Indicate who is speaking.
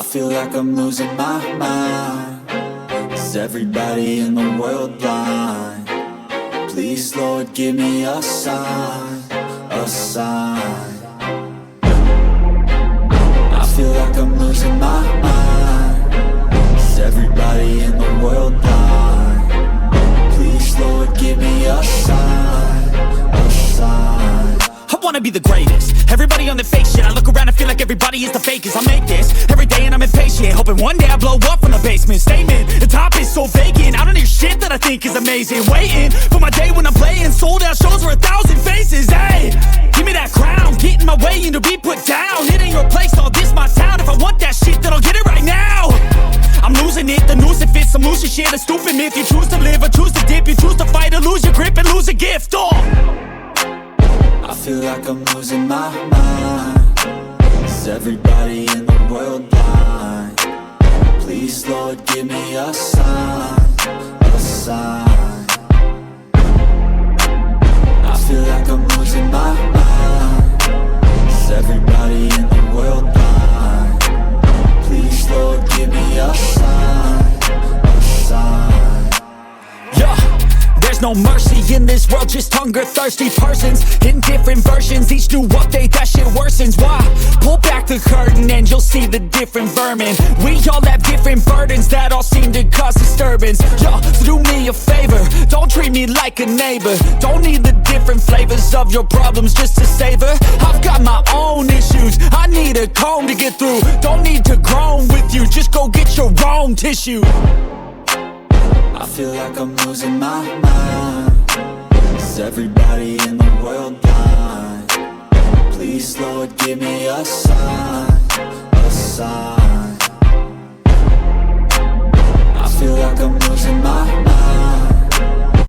Speaker 1: I feel like I'm losing my mind. Is everybody in the world blind? Please, Lord, give me a sign, a sign. I feel like I'm losing my mind. Is everybody in the world blind? Please, Lord, give me a sign, a sign.
Speaker 2: I wanna be the greatest. Everybody on the fake shit. I look around and feel like everybody is the fakest. I make this every day and I'm impatient, hoping one day I blow up from the basement. Statement, the top is so vacant. I don't hear shit that I think is amazing. Waiting for my day when I'm playing sold out shows for 1,000 faces. Hey, give me that crown, get in my way and to be put down. It ain't your place, all this my town. If I want that shit, then I'll get it right now. I'm losing it, the noose it fits. I'm losing shit, a stupid myth. You choose to live or choose to dip. You choose to fight or lose your grip and lose a gift.
Speaker 1: I feel like I'm losing my mind. Is everybody in the world blind? Please, Lord, give me a sign, a sign. I feel like I'm losing my mind. Is everybody in the world blind? Please, Lord, give me a sign, a sign.
Speaker 2: Yeah. There's no mercy in this world, just hunger-thirsty persons in different versions. Each new update, that shit worsens. Why? Pull back the curtain and you'll see the different vermin. We all have different burdens that all seem to cause disturbance. Yo, so do me a favor, don't treat me like a neighbor. Don't need the different flavors of your problems just to savor. I've got my own issues, I need a comb to get through. Don't need to groan with you, just go get your own tissue.
Speaker 1: I feel like I'm losing my mind. Is everybody in the world blind? Please, Lord, give me a sign, a sign. I feel like I'm losing my